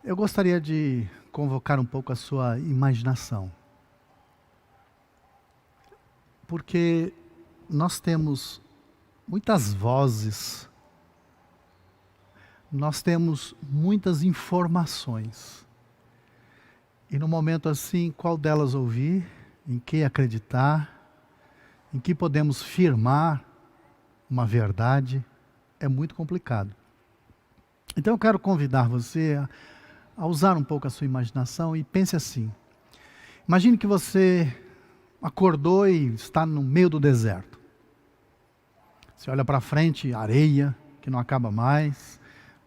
Eu gostaria de convocar um pouco a sua imaginação, porque nós temos muitas vozes, nós temos muitas informações, e no momento assim, qual delas ouvir, em que acreditar, em que podemos firmar uma verdade, é muito complicado. Então eu quero convidar você a usar um pouco a sua imaginação e pense assim. Imagine que você acordou e está no meio do deserto. Você olha para frente, areia que não acaba mais,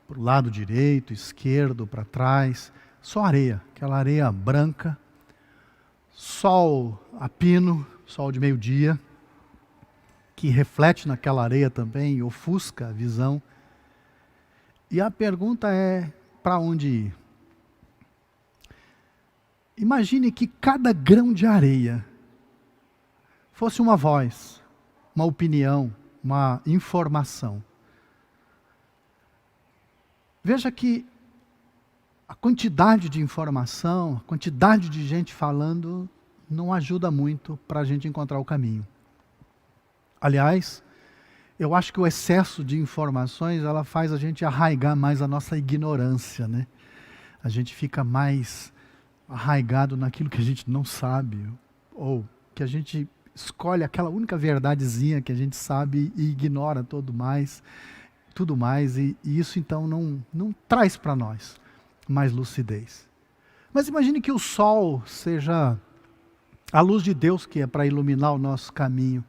para o lado direito, esquerdo, para trás, só areia, aquela areia branca, sol a pino, sol de meio-dia, que reflete naquela areia também e ofusca a visão. E a pergunta é, para onde ir? Imagine que cada grão de areia fosse uma voz, uma opinião, uma informação. Veja que a quantidade de informação, a quantidade de gente falando, não ajuda muito para a gente encontrar o caminho. Aliás, eu acho que o excesso de informações, ela faz a gente arraigar mais a nossa ignorância, né? A gente fica mais arraigado naquilo que a gente não sabe, ou que a gente escolhe aquela única verdadezinha que a gente sabe e ignora tudo mais, e isso então não traz para nós mais lucidez. Mas imagine que o sol seja a luz de Deus que é para iluminar o nosso caminho,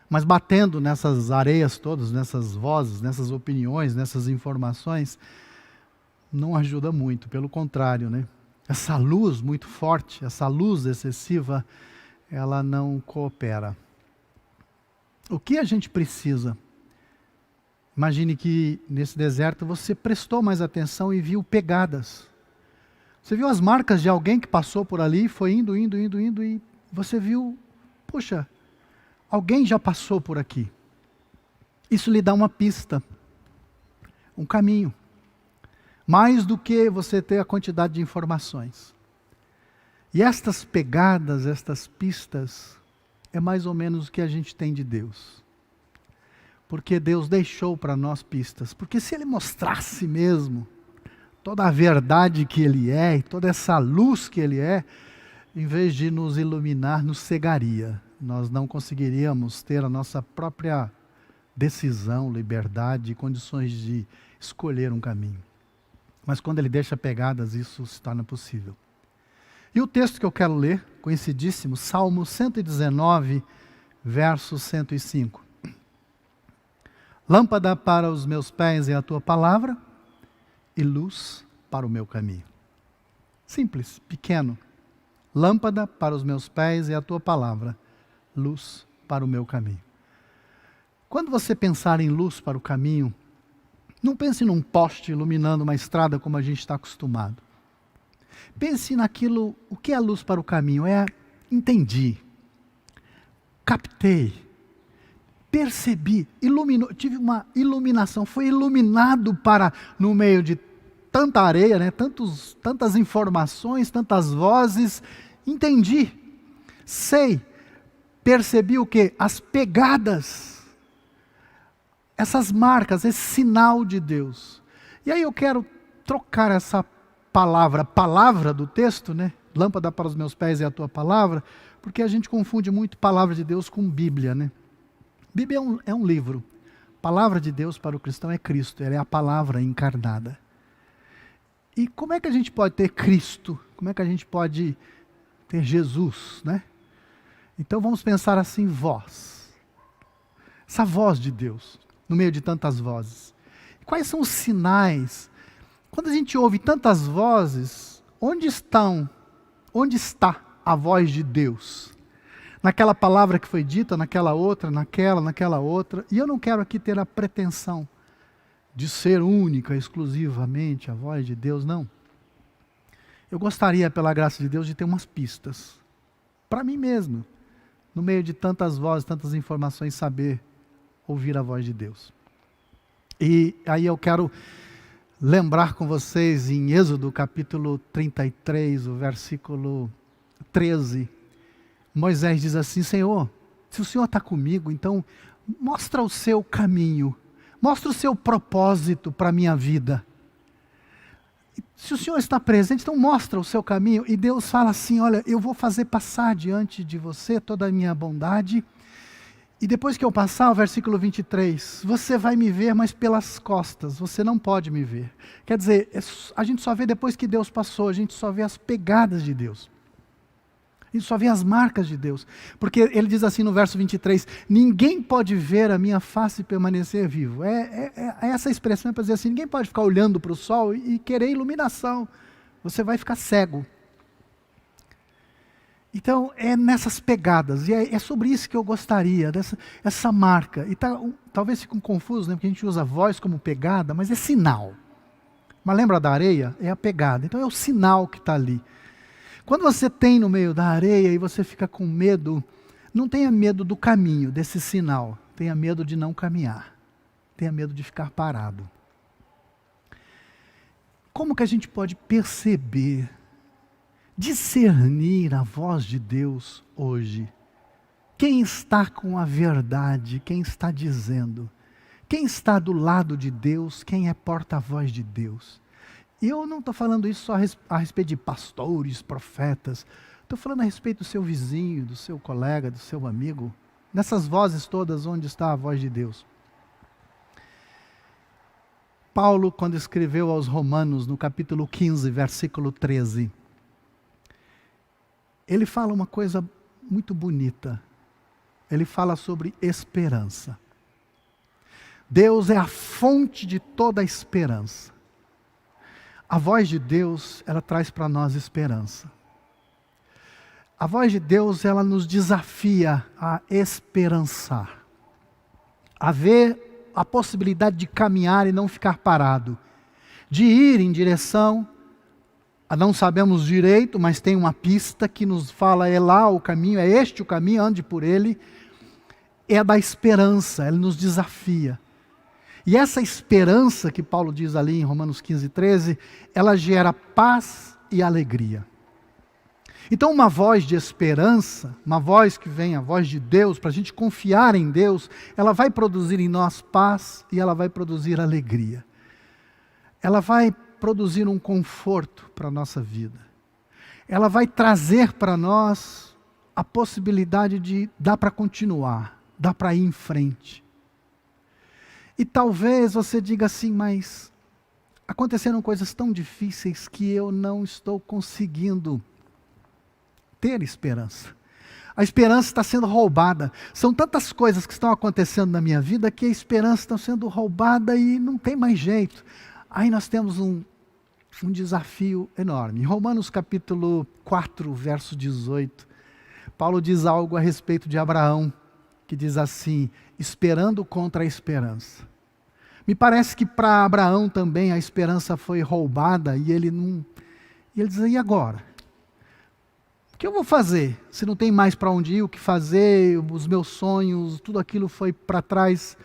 mas batendo nessas areias todas, nessas vozes, nessas opiniões, nessas informações, não ajuda muito, pelo contrário, né? Essa luz muito forte, essa luz excessiva, ela não coopera. O que a gente precisa? Imagine que nesse deserto você prestou mais atenção e viu pegadas. Você viu as marcas de alguém que passou por ali, foi indo, e você viu, puxa, alguém já passou por aqui. Isso lhe dá uma pista, um caminho. Mais do que você ter a quantidade de informações. E estas pegadas, estas pistas, é mais ou menos o que a gente tem de Deus. Porque Deus deixou para nós pistas. Porque se Ele mostrasse mesmo toda a verdade que Ele é, e toda essa luz que Ele é, em vez de nos iluminar, nos cegaria. Nós não conseguiríamos ter a nossa própria decisão, liberdade e condições de escolher um caminho. Mas quando Ele deixa pegadas, isso se torna possível. E o texto que eu quero ler, conhecidíssimo, Salmo 119, verso 105. Lâmpada para os meus pés é a tua palavra, e luz para o meu caminho. Simples, pequeno. Lâmpada para os meus pés é a tua palavra, luz para o meu caminho. Quando você pensar em luz para o caminho, não pense num poste iluminando uma estrada como a gente está acostumado. Pense naquilo, o que é luz para o caminho? Entendi, captei, percebi, iluminou, tive uma iluminação, foi iluminado para, no meio de tanta areia, né, tantas informações, tantas vozes, entendi, sei, percebi o quê? As pegadas, essas marcas, esse sinal de Deus. E aí eu quero trocar essa palavra do texto, né? Lâmpada para os meus pés é a tua palavra, porque a gente confunde muito palavra de Deus com Bíblia, né? Bíblia é um livro. Palavra de Deus para o cristão é Cristo, ela é a palavra encarnada. E como é que a gente pode ter Cristo? Como é que a gente pode ter Jesus, né? Então vamos pensar assim, voz. Essa voz de Deus, no meio de tantas vozes. Quais são os sinais? Quando a gente ouve tantas vozes, onde está a voz de Deus? Naquela palavra que foi dita, naquela outra, naquela outra. E eu não quero aqui ter a pretensão de ser única, exclusivamente a voz de Deus, não. Eu gostaria, pela graça de Deus, de ter umas pistas. Para mim mesmo, no meio de tantas vozes, tantas informações, saber ouvir a voz de Deus. E aí eu quero lembrar com vocês em Êxodo capítulo 33, o versículo 13. Moisés diz assim: Senhor, se o Senhor está comigo, então mostra o seu caminho, mostra o seu propósito para a minha vida. Se o Senhor está presente, então mostra o seu caminho. E Deus fala assim: olha, eu vou fazer passar diante de você toda a minha bondade. E depois que eu passar, o versículo 23, você vai me ver, mas pelas costas, você não pode me ver. Quer dizer, a gente só vê depois que Deus passou, a gente só vê as pegadas de Deus. A gente só vê as marcas de Deus. Porque ele diz assim no verso 23, ninguém pode ver a minha face e permanecer vivo. Essa expressão é para dizer assim, ninguém pode ficar olhando para o sol e querer iluminação. Você vai ficar cego. Então, é nessas pegadas, e é sobre isso que eu gostaria, essa marca. E talvez fique confuso, né, porque a gente usa voz como pegada, mas é sinal. Mas lembra da areia? É a pegada. Então é o sinal que está ali. Quando você tem no meio da areia e você fica com medo, não tenha medo do caminho, desse sinal. Tenha medo de não caminhar. Tenha medo de ficar parado. Como que a gente pode perceber, discernir a voz de Deus hoje? Quem está com a verdade? Quem está dizendo? Quem está do lado de Deus? Quem é porta-voz de Deus? E eu não estou falando isso só a respeito de pastores, profetas. Estou falando a respeito do seu vizinho, do seu colega, do seu amigo. Nessas vozes todas, onde está a voz de Deus? Paulo, quando escreveu aos Romanos, no capítulo 15, versículo 13, ele fala uma coisa muito bonita. Ele fala sobre esperança. Deus é a fonte de toda a esperança. A voz de Deus, ela traz para nós esperança. A voz de Deus, ela nos desafia a esperançar. A ver a possibilidade de caminhar e não ficar parado. De ir em direção a não sabemos direito, mas tem uma pista que nos fala, é lá o caminho, é este o caminho, ande por ele. É da esperança, ele nos desafia. E essa esperança que Paulo diz ali em Romanos 15, 13, ela gera paz e alegria. Então uma voz de esperança, uma voz que vem, a voz de Deus, para a gente confiar em Deus, ela vai produzir em nós paz e ela vai produzir alegria. Ela vai produzir um conforto para a nossa vida. Ela vai trazer para nós a possibilidade de dá para continuar, dá para ir em frente. E talvez você diga assim, mas aconteceram coisas tão difíceis que eu não estou conseguindo ter esperança. A esperança está sendo roubada. São tantas coisas que estão acontecendo na minha vida que a esperança está sendo roubada e não tem mais jeito. Aí nós temos um desafio enorme. Em Romanos capítulo 4, verso 18, Paulo diz algo a respeito de Abraão, que diz assim, esperando contra a esperança. Me parece que para Abraão também a esperança foi roubada e ele diz, e agora? O que eu vou fazer? Se não tem mais para onde ir, o que fazer, os meus sonhos, tudo aquilo foi para trás.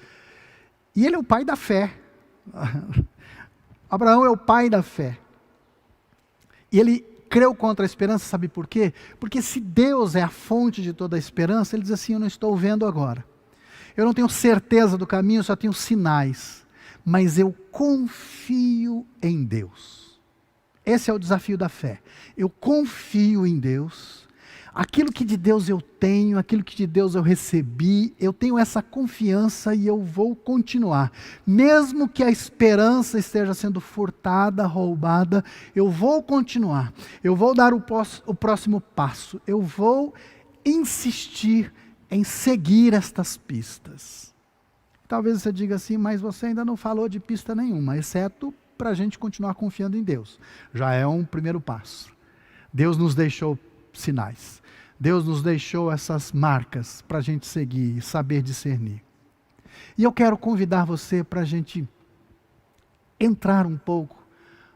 E ele é o pai da fé. Abraão é o pai da fé. E ele creu contra a esperança, sabe por quê? Porque se Deus é a fonte de toda a esperança, ele diz assim, eu não estou vendo agora. Eu não tenho certeza do caminho, eu só tenho sinais. Mas eu confio em Deus. Esse é o desafio da fé. Eu confio em Deus. Aquilo que de Deus eu tenho, aquilo que de Deus eu recebi, eu tenho essa confiança e eu vou continuar. Mesmo que a esperança esteja sendo furtada, roubada, eu vou continuar. Eu vou dar o próximo passo. Eu vou insistir em seguir estas pistas. Talvez você diga assim, mas você ainda não falou de pista nenhuma, exceto para a gente continuar confiando em Deus. Já é um primeiro passo. Deus nos deixou sinais. Deus nos deixou essas marcas para a gente seguir e saber discernir. E eu quero convidar você para a gente entrar um pouco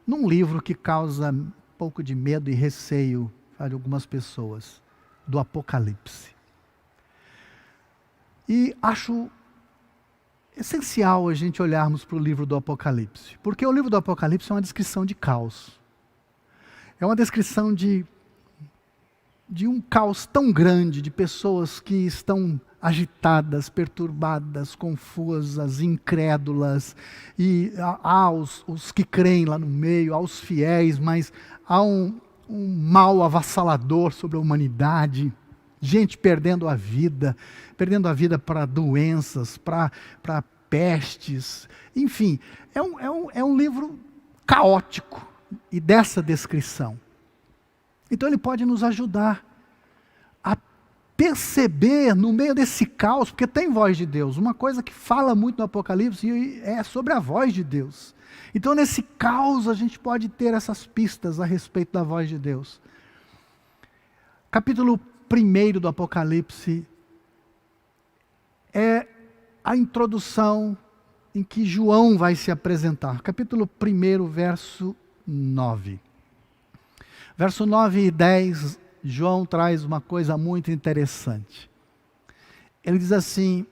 num livro que causa um pouco de medo e receio de algumas pessoas, do Apocalipse. E acho essencial a gente olharmos para o livro do Apocalipse, porque o livro do Apocalipse é uma descrição de caos. É uma descrição de um caos tão grande, de pessoas que estão agitadas, perturbadas, confusas, incrédulas, e há os que creem lá no meio, há os fiéis, mas há um mal avassalador sobre a humanidade, gente perdendo a vida para doenças, para pestes, enfim, é um livro caótico e dessa descrição. Então ele pode nos ajudar a perceber no meio desse caos, porque tem voz de Deus. Uma coisa que fala muito no Apocalipse é sobre a voz de Deus. Então nesse caos a gente pode ter essas pistas a respeito da voz de Deus. Capítulo 1 do Apocalipse é a introdução em que João vai se apresentar. Capítulo 1, verso 9. Verso 9 e 10, João traz uma coisa muito interessante. Ele diz assim: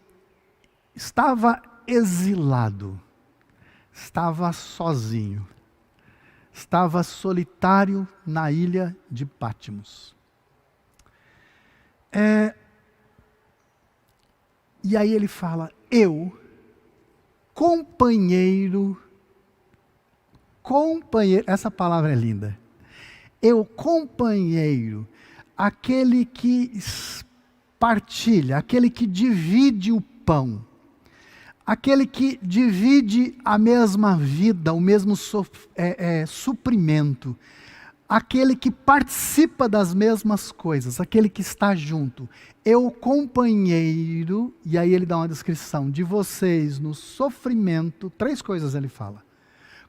estava exilado, estava sozinho, estava solitário na ilha de Patmos. E aí ele fala, companheiro, essa palavra é linda. Companheiro, aquele que partilha, aquele que divide o pão, aquele que divide a mesma vida, o mesmo suprimento, aquele que participa das mesmas coisas, aquele que está junto. Companheiro, e aí ele dá uma descrição, de vocês no sofrimento, 3 coisas ele fala.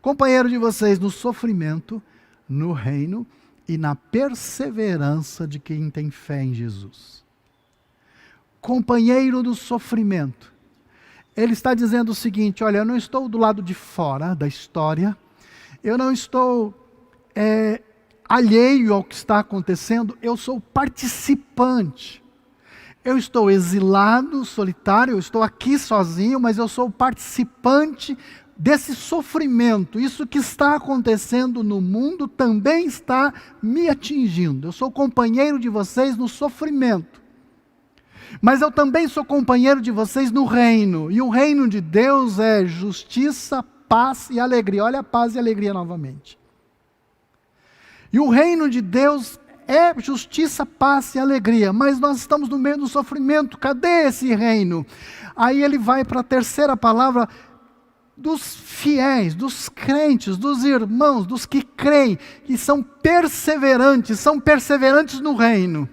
Companheiro de vocês no sofrimento, no reino e na perseverança de quem tem fé em Jesus. Companheiro do sofrimento. Ele está dizendo o seguinte, olha, eu não estou do lado de fora da história, eu não estou alheio ao que está acontecendo, eu sou participante. Eu estou exilado, solitário, eu estou aqui sozinho, mas eu sou participante desse sofrimento. Isso que está acontecendo no mundo também está me atingindo. Eu sou companheiro de vocês no sofrimento. Mas eu também sou companheiro de vocês no reino. E o reino de Deus é justiça, paz e alegria. Olha a paz e a alegria novamente. E o reino de Deus é justiça, paz e alegria. Mas nós estamos no meio do sofrimento. Cadê esse reino? Aí ele vai para a terceira palavra, dos fiéis, dos crentes, dos irmãos, dos que creem, que são perseverantes no reino,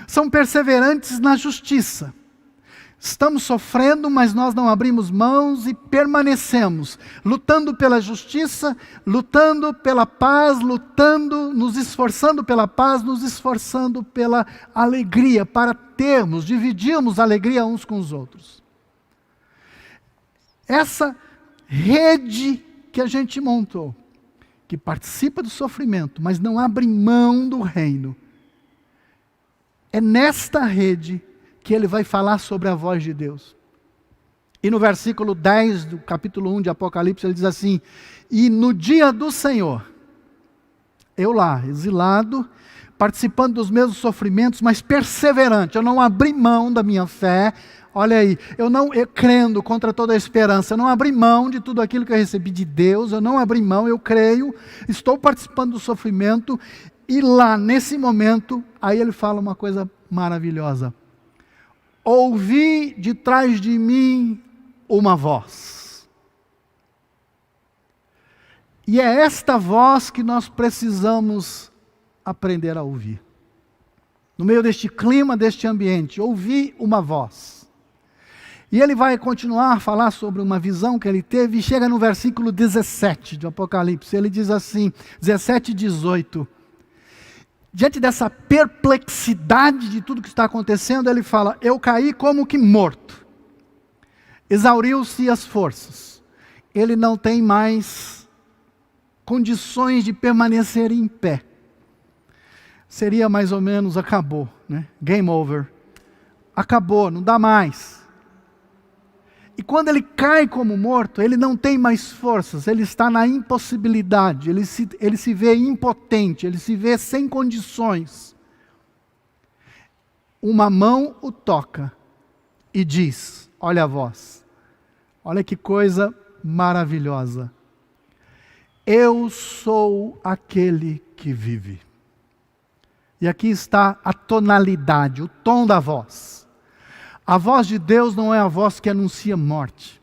são perseverantes na justiça. Estamos sofrendo, mas nós não abrimos mãos e permanecemos, lutando pela justiça, lutando pela paz, nos esforçando pela paz, nos esforçando pela alegria, para dividirmos a alegria uns com os outros. Essa rede que a gente montou, que participa do sofrimento, mas não abre mão do reino, é nesta rede que ele vai falar sobre a voz de Deus. E no versículo 10 do capítulo 1 de Apocalipse, ele diz assim, e no dia do Senhor, eu lá, exilado, participando dos mesmos sofrimentos, mas perseverante, eu não abri mão da minha fé. Olha aí, eu crendo contra toda a esperança, eu não abri mão de tudo aquilo que eu recebi de Deus, eu não abri mão, eu creio, estou participando do sofrimento, e lá, nesse momento, aí ele fala uma coisa maravilhosa. Ouvi de trás de mim uma voz. E é esta voz que nós precisamos aprender a ouvir. No meio deste clima, deste ambiente, ouvi uma voz. E ele vai continuar a falar sobre uma visão que ele teve, e chega no versículo 17 de Apocalipse. Ele diz assim, 17 e 18. Diante dessa perplexidade de tudo que está acontecendo, ele fala, eu caí como que morto. Exauriu-se as forças. Ele não tem mais condições de permanecer em pé. Seria mais ou menos, acabou, né? Game over. Acabou, não dá mais. E quando ele cai como morto, ele não tem mais forças, ele está na impossibilidade, ele se vê impotente, ele se vê sem condições. Uma mão o toca e diz, olha a voz, olha que coisa maravilhosa. Eu sou aquele que vive. E aqui está a tonalidade, o tom da voz. A voz de Deus não é a voz que anuncia morte.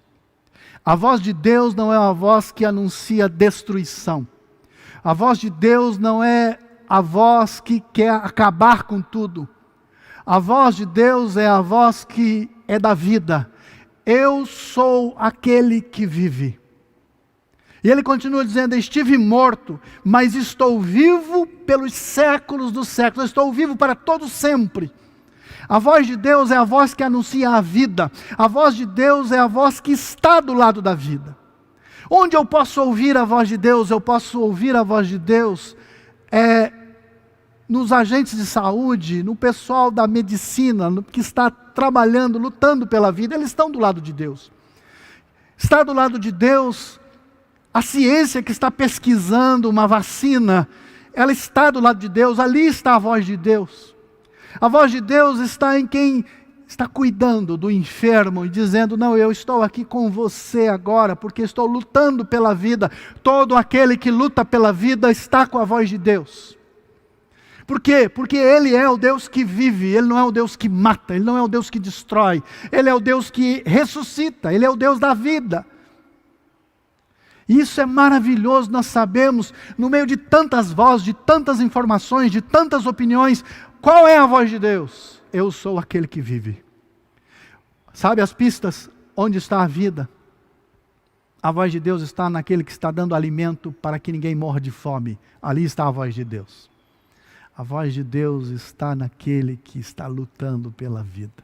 A voz de Deus não é a voz que anuncia destruição. A voz de Deus não é a voz que quer acabar com tudo. A voz de Deus é a voz que é da vida. Eu sou aquele que vive. E ele continua dizendo, estive morto, mas estou vivo pelos séculos dos séculos. Estou vivo para todo sempre. A voz de Deus é a voz que anuncia a vida. A voz de Deus é a voz que está do lado da vida. Onde eu posso ouvir a voz de Deus? Eu posso ouvir a voz de Deus nos agentes de saúde, no pessoal da medicina, que está trabalhando, lutando pela vida. Eles estão do lado de Deus. Está do lado de Deus a ciência que está pesquisando uma vacina. Ela está do lado de Deus. Ali está a voz de Deus. A voz de Deus está em quem está cuidando do enfermo e dizendo, não, eu estou aqui com você agora, porque estou lutando pela vida. Todo aquele que luta pela vida está com a voz de Deus. Por quê? Porque Ele é o Deus que vive, Ele não é o Deus que mata, Ele não é o Deus que destrói, Ele é o Deus que ressuscita, Ele é o Deus da vida. E isso é maravilhoso, nós sabemos, no meio de tantas vozes, de tantas informações, de tantas opiniões, qual é a voz de Deus? Eu sou aquele que vive. Sabe as pistas? Onde está a vida? A voz de Deus está naquele que está dando alimento para que ninguém morra de fome. Ali está a voz de Deus. A voz de Deus está naquele que está lutando pela vida.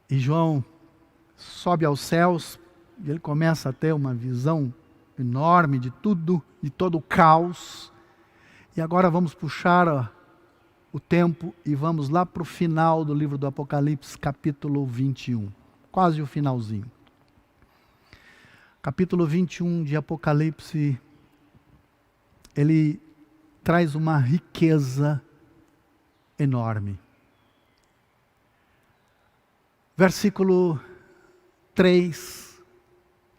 E João sobe aos céus, e ele começa a ter uma visão enorme de tudo, de todo o caos. E agora vamos puxar o tempo e vamos lá para o final do livro do Apocalipse, capítulo 21. Quase o finalzinho. Capítulo 21 de Apocalipse, ele traz uma riqueza enorme. Versículo 3,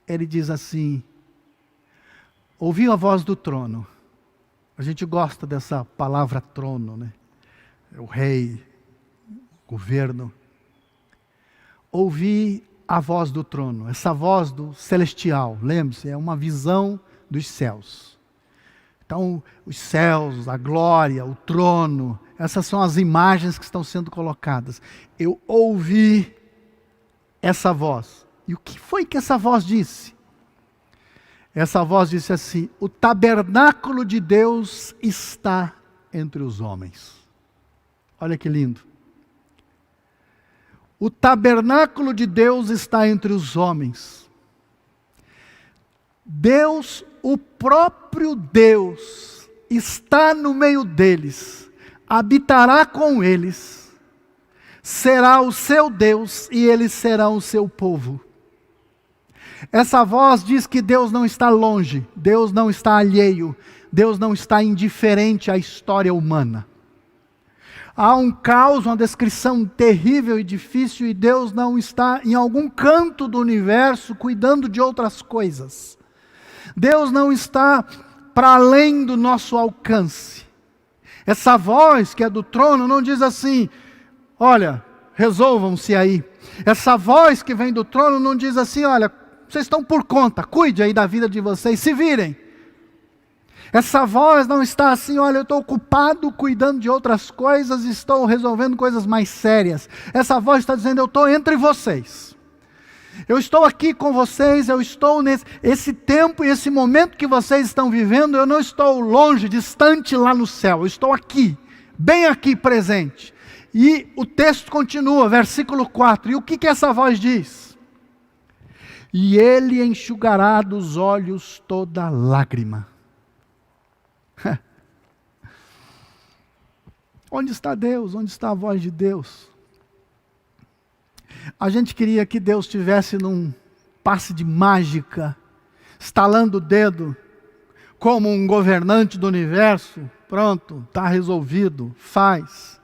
ele diz assim, ouviu a voz do trono. A gente gosta dessa palavra trono, né? O rei, o governo. Ouvi a voz do trono, essa voz do celestial, lembre-se, é uma visão dos céus. Então, os céus, a glória, o trono, essas são as imagens que estão sendo colocadas. Eu ouvi essa voz. E o que foi que essa voz disse? Essa voz disse assim, o tabernáculo de Deus está entre os homens. Olha que lindo. O tabernáculo de Deus está entre os homens. Deus, o próprio Deus, está no meio deles, habitará com eles, será o seu Deus e eles serão o seu povo. Essa voz diz que Deus não está longe, Deus não está alheio, Deus não está indiferente à história humana. Há um caos, uma descrição terrível e difícil, e Deus não está em algum canto do universo cuidando de outras coisas. Deus não está para além do nosso alcance. Essa voz que é do trono não diz assim, olha, resolvam-se aí. Essa voz que vem do trono não diz assim, olha, vocês estão por conta, cuide aí da vida de vocês, se virem. Essa voz não está assim, olha, eu estou ocupado cuidando de outras coisas, estou resolvendo coisas mais sérias. Essa voz está dizendo, eu estou entre vocês. Eu estou aqui com vocês, eu estou nesse tempo e esse momento que vocês estão vivendo, eu não estou longe, distante lá no céu, eu estou aqui, bem aqui presente. E o texto continua, versículo 4, e o que essa voz diz? E ele enxugará dos olhos toda lágrima. Onde está Deus? Onde está a voz de Deus? A gente queria que Deus estivesse num passe de mágica, estalando o dedo, como um governante do universo. Pronto, está resolvido, faz.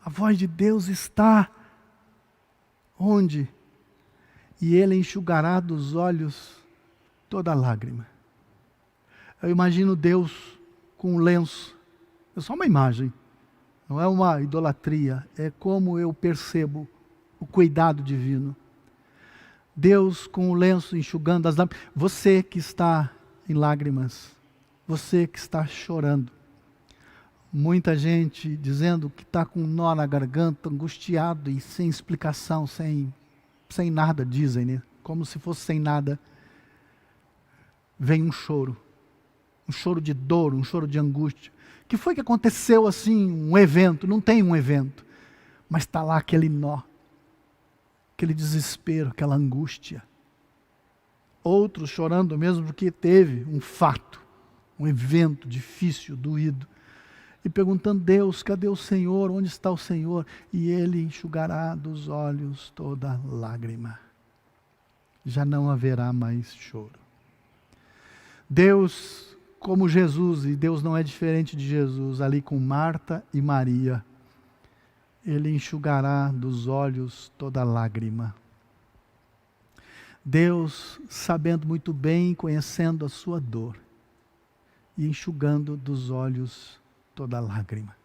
A voz de Deus está onde? E Ele enxugará dos olhos toda lágrima. Eu imagino Deus com um lenço. É só uma imagem, não é uma idolatria. É como eu percebo o cuidado divino. Deus com o lenço enxugando as lágrimas. Você que está em lágrimas, você que está chorando. Muita gente dizendo que está com um nó na garganta, angustiado e sem explicação, sem nada, dizem, né? Como se fosse sem nada. Vem um choro de dor, um choro de angústia. O que foi que aconteceu assim, um evento? Não tem um evento, mas está lá aquele nó, aquele desespero, aquela angústia. Outros chorando mesmo porque teve um fato, um evento difícil, doído. E perguntando, Deus, cadê o Senhor? Onde está o Senhor? E Ele enxugará dos olhos toda lágrima. Já não haverá mais choro. Deus, como Jesus, e Deus não é diferente de Jesus, ali com Marta e Maria, Ele enxugará dos olhos toda lágrima. Deus, sabendo muito bem, conhecendo a sua dor, e enxugando dos olhos toda lágrima.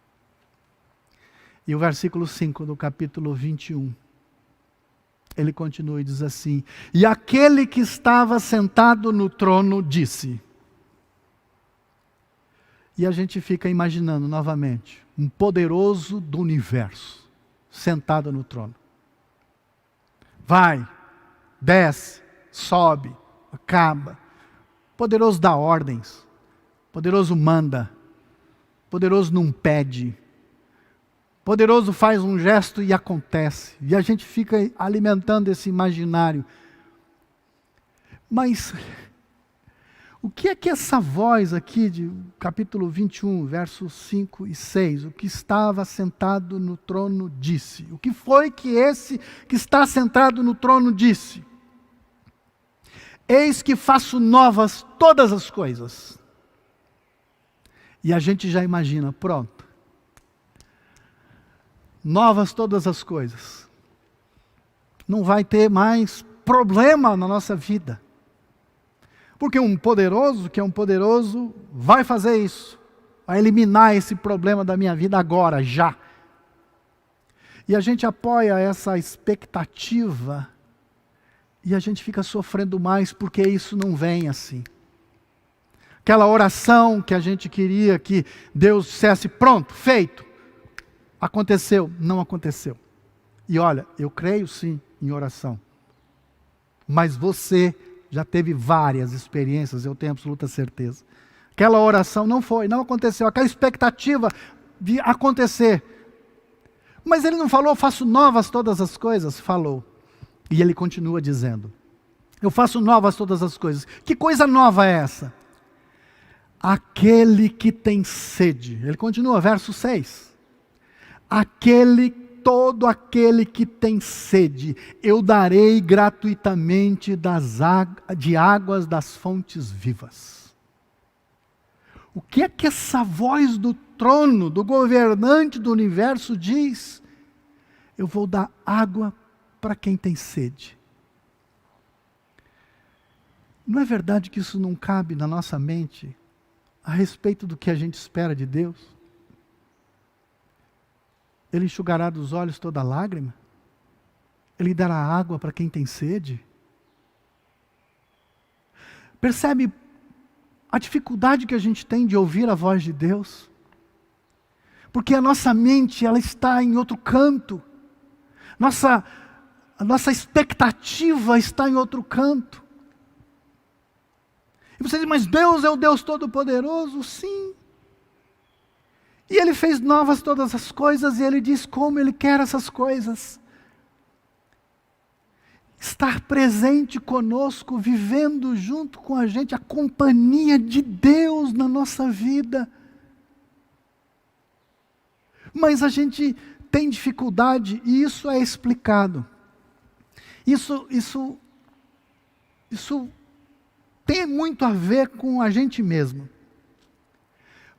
E o versículo 5 do capítulo 21, ele continua e diz assim: e aquele que estava sentado no trono disse. E a gente fica imaginando novamente, um poderoso do universo, sentado no trono. Vai, desce, sobe, acaba. Poderoso dá ordens, poderoso manda, poderoso não pede, poderoso faz um gesto e acontece. E a gente fica alimentando esse imaginário. Mas o que é que essa voz aqui de capítulo 21, versos 5 e 6, o que estava sentado no trono disse? O que foi que esse que está sentado no trono disse? Eis que faço novas todas as coisas. E a gente já imagina, pronto. Novas todas as coisas. Não vai ter mais problema na nossa vida. Porque um poderoso, que é um poderoso, vai fazer isso. Vai eliminar esse problema da minha vida agora, já. E a gente apoia essa expectativa e a gente fica sofrendo mais porque isso não vem assim. Aquela oração que a gente queria que Deus dissesse, pronto, feito. Aconteceu, não aconteceu. E olha, eu creio sim em oração. Mas você já teve várias experiências, eu tenho absoluta certeza. Aquela oração não foi, não aconteceu. Aquela expectativa de acontecer. Mas ele não falou, faço novas todas as coisas? Falou. E ele continua dizendo, eu faço novas todas as coisas. Que coisa nova é essa? Aquele que tem sede. Ele continua, verso 6. Todo aquele que tem sede, eu darei gratuitamente de águas das fontes vivas. O que é que essa voz do trono, do governante do universo diz? Eu vou dar água para quem tem sede. Não é verdade que isso não cabe na nossa mente a respeito do que a gente espera de Deus? Ele enxugará dos olhos toda lágrima? Ele dará água para quem tem sede? Percebe a dificuldade que a gente tem de ouvir a voz de Deus? Porque a nossa mente, ela está em outro canto. A nossa expectativa está em outro canto. E você diz, mas Deus é o Deus Todo-Poderoso? Sim. E Ele fez novas todas as coisas, e Ele diz como Ele quer essas coisas. Estar presente conosco, vivendo junto com a gente, a companhia de Deus na nossa vida. Mas a gente tem dificuldade, e isso é explicado. Isso tem muito a ver com a gente mesmo.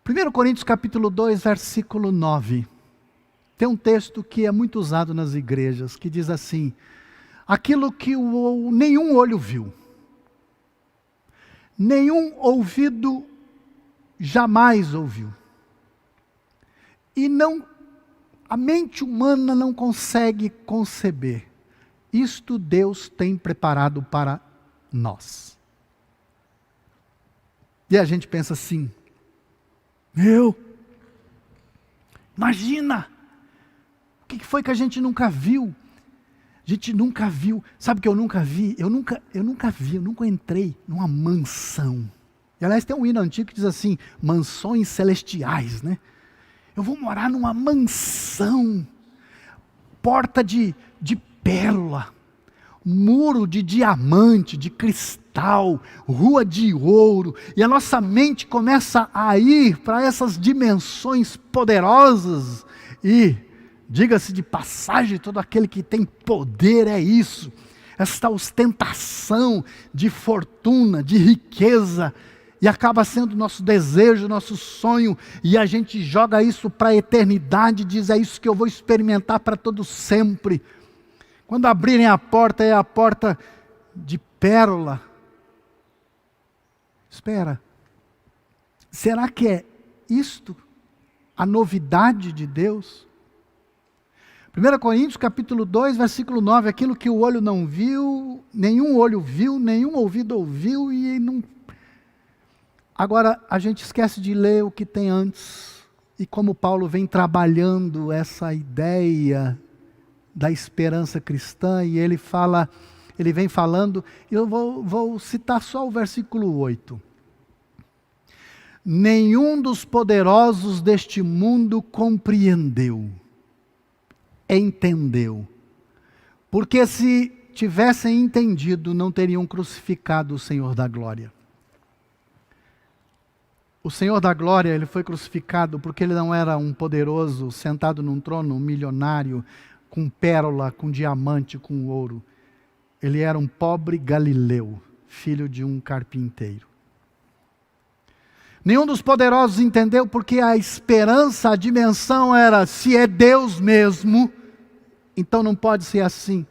1 Coríntios capítulo 2, versículo 9. Tem um texto que é muito usado nas igrejas, que diz assim: aquilo que nenhum olho viu, nenhum ouvido jamais ouviu, e a mente humana não consegue conceber, isto Deus tem preparado para nós. E a gente pensa assim: imagina, o que foi que a gente nunca viu? A gente nunca viu. Sabe o que eu nunca vi? Eu nunca entrei numa mansão. E, aliás, tem um hino antigo que diz assim: mansões celestiais, né? Eu vou morar numa mansão, porta de pérola, muro de diamante, de cristal, rua de ouro, e a nossa mente começa a ir para essas dimensões poderosas, e, diga-se de passagem, todo aquele que tem poder é isso, esta ostentação de fortuna, de riqueza, e acaba sendo nosso desejo, nosso sonho, e a gente joga isso para a eternidade, diz: é isso que eu vou experimentar para todo sempre. Quando abrirem a porta, é a porta de pérola. Espera, será que é isto a novidade de Deus? 1 Coríntios capítulo 2, versículo 9, aquilo que o olho não viu, nenhum olho viu, nenhum ouvido ouviu, e não... Agora, a gente esquece de ler o que tem antes, e como Paulo vem trabalhando essa ideia da esperança cristã, e ele vem falando, eu vou citar só o versículo 8. Nenhum dos poderosos deste mundo compreendeu, entendeu, porque se tivessem entendido, não teriam crucificado o Senhor da glória. O Senhor da glória, ele foi crucificado porque ele não era um poderoso sentado num trono, um milionário, com pérola, com diamante, com ouro. Ele era um pobre galileu, filho de um carpinteiro. Nenhum dos poderosos entendeu, porque a esperança, a dimensão era: se é Deus mesmo, então não pode ser assim.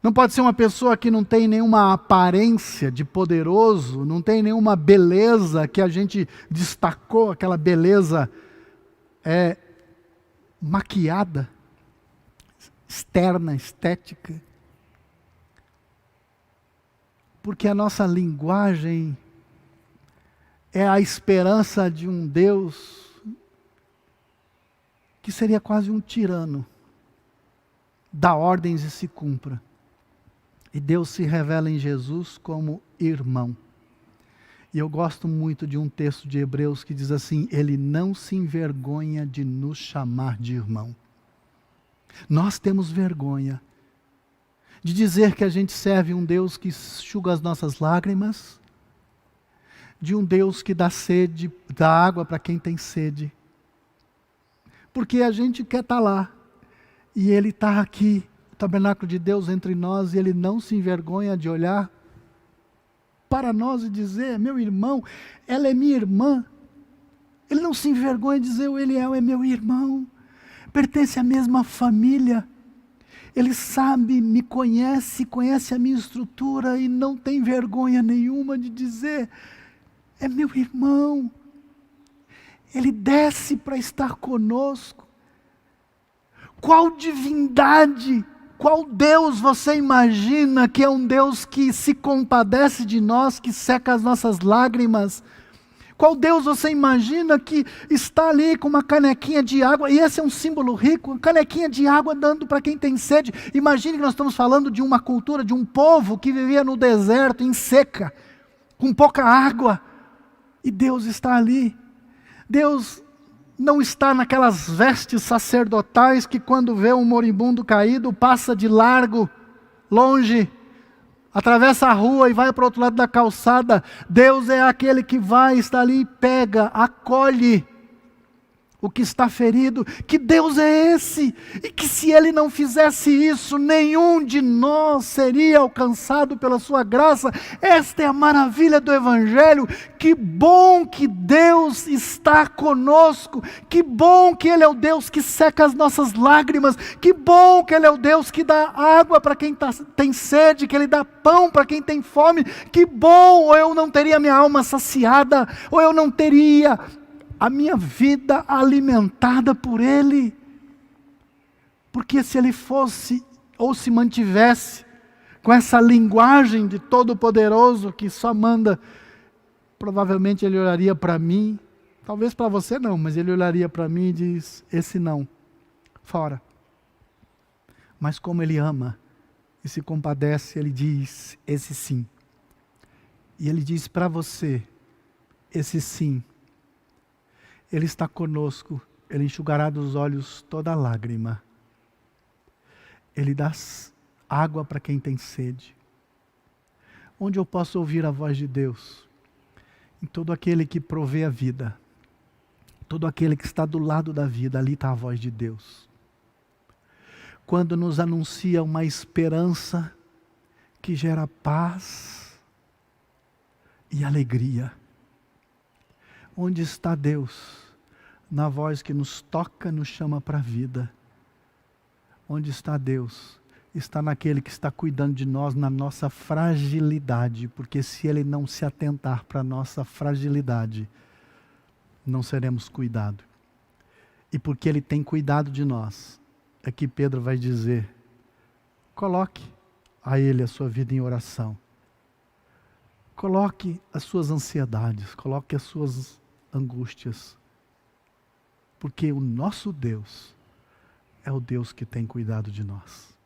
Não pode ser uma pessoa que não tem nenhuma aparência de poderoso, não tem nenhuma beleza que a gente destacou, aquela beleza maquiada, externa, estética. Porque a nossa linguagem é a esperança de um Deus que seria quase um tirano. Dá ordens e se cumpra. E Deus se revela em Jesus como irmão. E eu gosto muito de um texto de Hebreus que diz assim: ele não se envergonha de nos chamar de irmão. Nós temos vergonha de dizer que a gente serve um Deus que enxuga as nossas lágrimas, de um Deus que dá água para quem tem sede. Porque a gente quer estar lá, e Ele está aqui, o tabernáculo de Deus entre nós, e Ele não se envergonha de olhar para nós e dizer: meu irmão, ela é minha irmã. Ele não se envergonha de dizer: ele é meu irmão, pertence à mesma família. Ele sabe, me conhece a minha estrutura, e não tem vergonha nenhuma de dizer: é meu irmão. Ele desce para estar conosco. Qual divindade, qual Deus você imagina que é um Deus que se compadece de nós, que seca as nossas lágrimas? Qual Deus você imagina que está ali com uma canequinha de água, e esse é um símbolo rico, uma canequinha de água dando para quem tem sede? Imagine que nós estamos falando de uma cultura, de um povo que vivia no deserto, em seca, com pouca água, e Deus está ali. Deus não está naquelas vestes sacerdotais que quando vê um moribundo caído, passa de largo, longe, atravessa a rua e vai para o outro lado da calçada. Deus é aquele que vai, está ali e pega, acolhe o que está ferido. Que Deus é esse? E que se Ele não fizesse isso, nenhum de nós seria alcançado pela sua graça. Esta é a maravilha do Evangelho. Que bom que Deus está conosco. Que bom que Ele é o Deus que seca as nossas lágrimas. Que bom que Ele é o Deus que dá água para quem tem sede, que Ele dá pão para quem tem fome. Que bom, ou eu não teria minha alma saciada, ou eu não teria a minha vida alimentada por Ele. Porque se Ele fosse, ou se mantivesse, com essa linguagem de Todo-Poderoso, que só manda, provavelmente Ele olharia para mim, talvez para você não, mas Ele olharia para mim e diz, esse não, fora. Mas como Ele ama e se compadece, Ele diz, esse sim. E Ele diz para você, esse sim. Ele está conosco, Ele enxugará dos olhos toda lágrima. Ele dá água para quem tem sede. Onde eu posso ouvir a voz de Deus? Em todo aquele que provê a vida. Todo aquele que está do lado da vida, ali está a voz de Deus. Quando nos anuncia uma esperança que gera paz e alegria. Onde está Deus? Na voz que nos toca, nos chama para a vida. Onde está Deus? Está naquele que está cuidando de nós na nossa fragilidade, porque se Ele não se atentar para a nossa fragilidade, não seremos cuidados. E porque Ele tem cuidado de nós, é que Pedro vai dizer, coloque a Ele a sua vida em oração. Coloque as suas ansiedades, coloque as suas angústias. Porque o nosso Deus é o Deus que tem cuidado de nós.